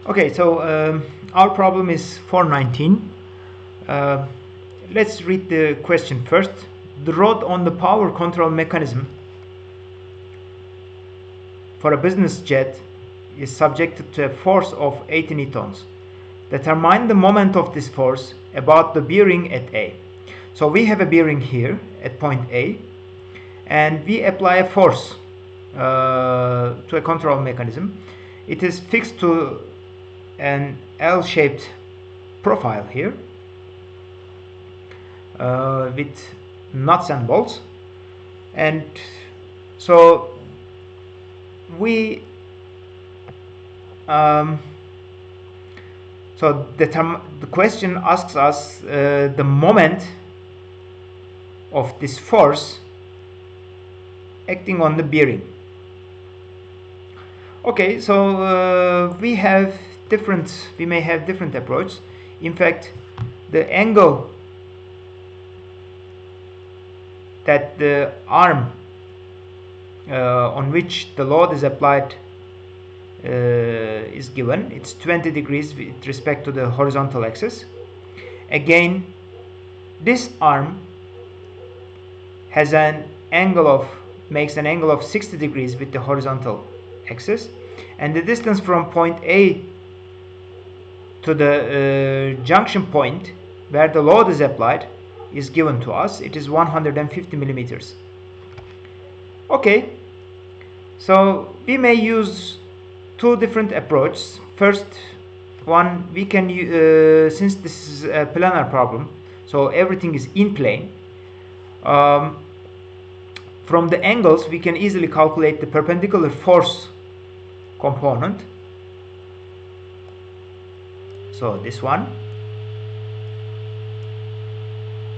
Okay, so our problem is 419. Uh, let's read the question first. The rod on the power control mechanism for a business jet is subjected to a force of 80 newtons. Determine the moment of this force about the bearing at A. So we have a bearing here at point A, and we apply a force to a control mechanism. It is fixed to an L-shaped profile here with nuts and bolts, and so we so the question asks us the moment of this force acting on the bearing. Okay, so we may have different approaches. In fact, the angle that the arm on which the load is applied is given. It's 20 degrees with respect to the horizontal axis. Again, this arm has makes an angle of 60 degrees with the horizontal axis, and the distance from point A to the junction point where the load is applied is given to us. It is 150 millimeters. Okay, so we may use two different approaches. First one, we can since this is a planar problem, so everything is in plane. From the angles, we can easily calculate the perpendicular force component. So this one,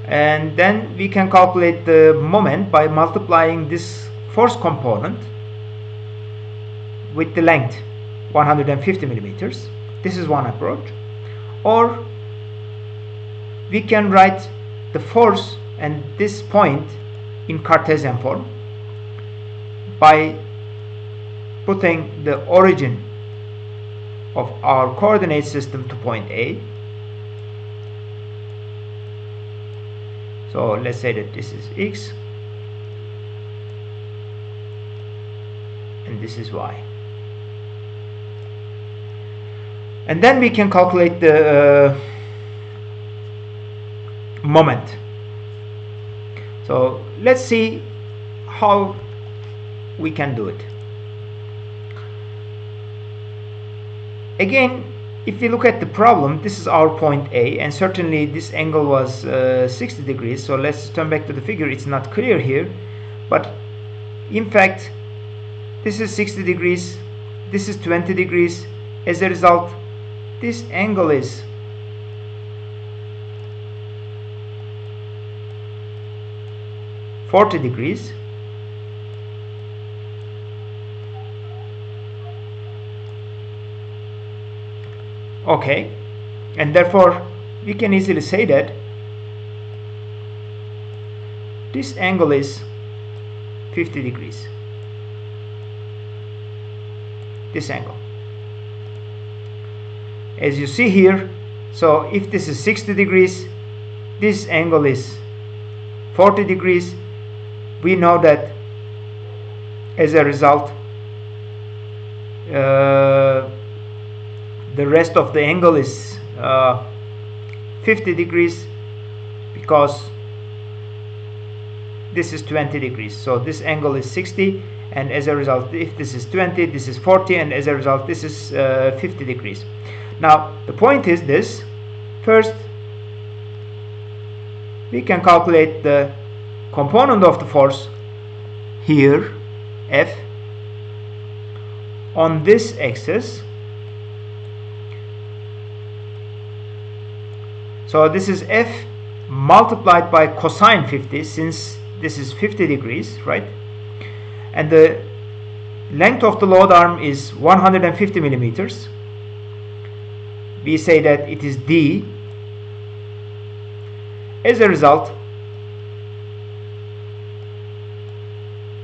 and then we can calculate the moment by multiplying this force component with the length 150 millimeters. This is one approach. Or we can write the force and this point in Cartesian form by putting the origin of our coordinate system to point A. So let's say that this is X and this is Y. And then we can calculate the moment. So let's see how we can do it. Again, if we look at the problem, this is our point A, and certainly this angle was 60 degrees. So let's turn back to the figure. It's not clear here, but in fact this is 60 degrees, this is 20 degrees. As a result, this angle is 40 degrees. Okay, and therefore we can easily say that this angle is 50 degrees. This angle, as you see here, so if this is 60 degrees, this angle is 40 degrees. We know that as a result the rest of the angle is 50 degrees, because this is 20 degrees. So this angle is 60, and as a result, if this is 20, this is 40, and as a result this is 50 degrees. Now the point is this: first we can calculate the component of the force here, F, on this axis. So this is F multiplied by cosine 50, since this is 50 degrees, right? And the length of the load arm is 150 millimeters. We say that it is D. As a result,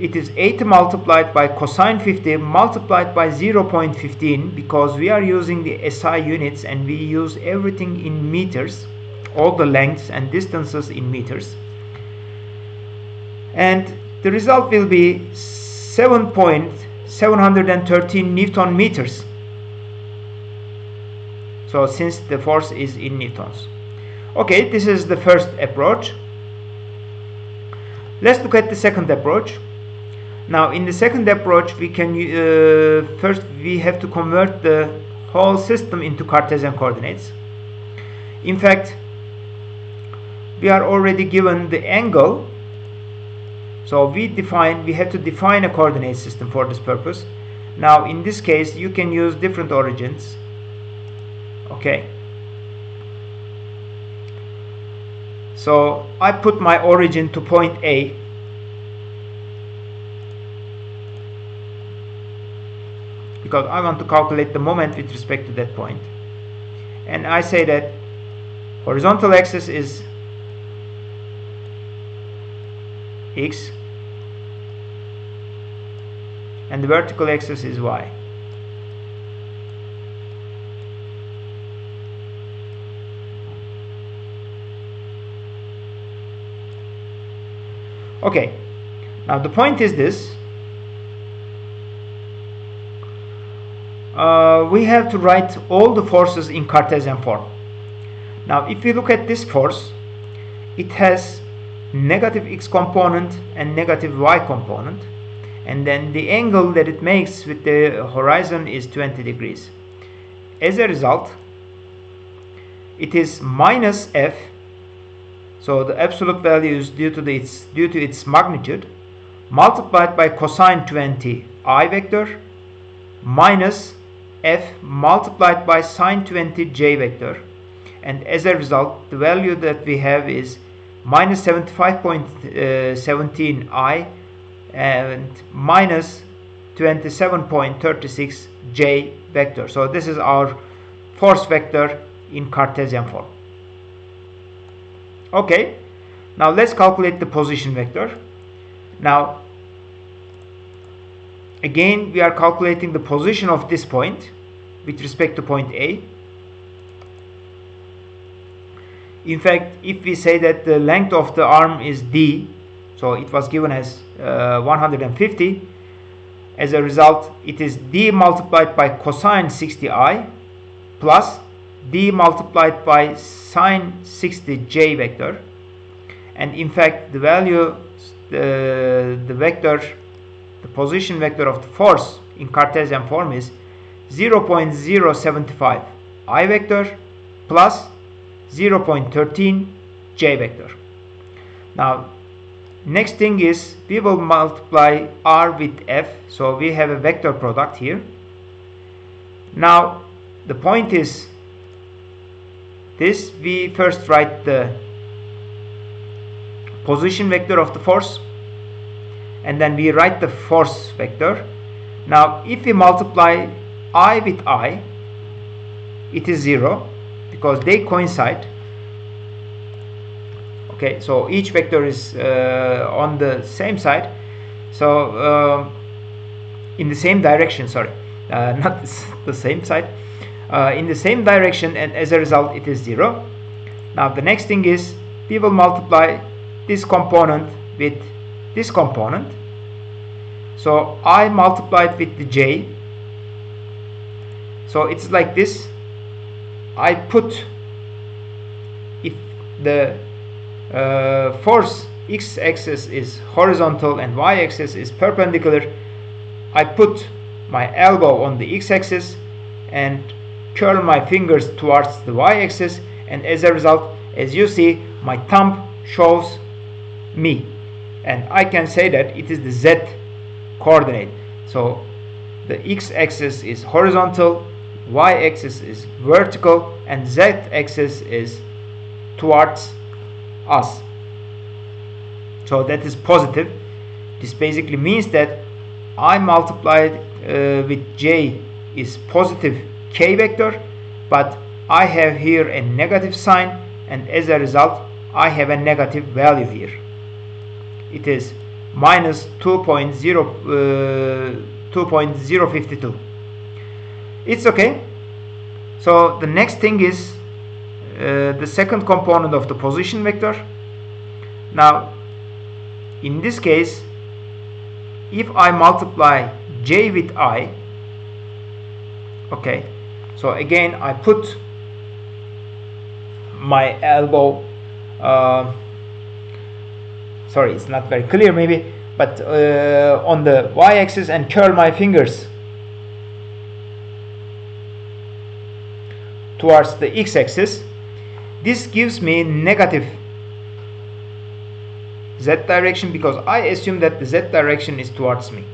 it is 80 multiplied by cosine 50 multiplied by 0.15, because we are using the SI units and we use everything in meters, all the lengths and distances in meters, and the result will be 7.713 Newton meters. So since the force is in newtons. Okay, this is the first approach. Let's look at the second approach. Now in the second approach, we can first we have to convert the whole system into Cartesian coordinates. In fact, we are already given the angle, so we have to define a coordinate system for this purpose. Now in this case, you can use different origins. Okay, so I put my origin to point A, because I want to calculate the moment with respect to that point, and I say that horizontal axis is X and the vertical axis is Y. Okay, now the point is this. We have to write all the forces in Cartesian form. Now if you look at this force, it has negative x component and negative y component, and then the angle that it makes with the horizon is 20 degrees. As a result, it is minus f, so the absolute value is due to its magnitude, multiplied by cosine 20 I vector minus f multiplied by sine 20 j vector, and as a result the value that we have is minus 75.17 I and minus 27.36 j vector. So this is our force vector in Cartesian form. Okay, now let's calculate the position vector. Now again, we are calculating the position of this point with respect to point A. In fact, if we say that the length of the arm is d, so it was given as 150, as a result it is d multiplied by cosine 60I plus d multiplied by sine 60j vector, and in fact the value, the vector, the position vector of the force in Cartesian form is 0.075 I vector plus 0.13 j vector. Now next thing is we will multiply r with f, so we have a vector product here. Now the point is this: we first write the position vector of the force, and then we write the force vector. Now if we multiply I with I, it is 0 because they coincide. Okay, so each vector is on the same side, so in the same direction, sorry, not the same side, in the same direction, and as a result it is 0. Now the next thing is we will multiply this component with this component, so I multiplied with the j, so it's like this. I put, if the force x-axis is horizontal and y-axis is perpendicular, I put my elbow on the x-axis and curl my fingers towards the y-axis, and as a result, as you see, my thumb shows me, and I can say that it is the z coordinate. So the x-axis is horizontal, y-axis is vertical, and z-axis is towards us. So that is positive. This basically means that I multiplied with j is positive k vector, but I have here a negative sign, and as a result I have a negative value here. It is minus 2.052. It's okay. So the next thing is the second component of the position vector. Now in this case, if I multiply j with I, okay, so again I put my elbow, sorry, it's not very clear maybe, but on the y-axis and curl my fingers towards the x-axis. This gives me negative z direction because I assume that the z direction is towards me.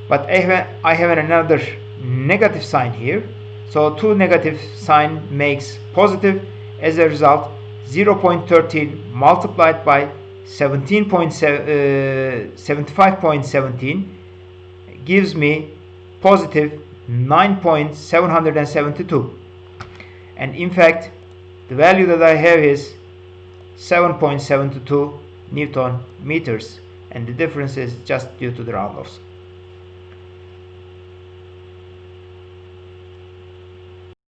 But I have another negative sign here. So 2 negative sign makes positive. As a result, 0.13 multiplied by 75.17 gives me positive 9.772. And in fact, the value that I have is 7.72 Newton meters, and the difference is just due to the round offs.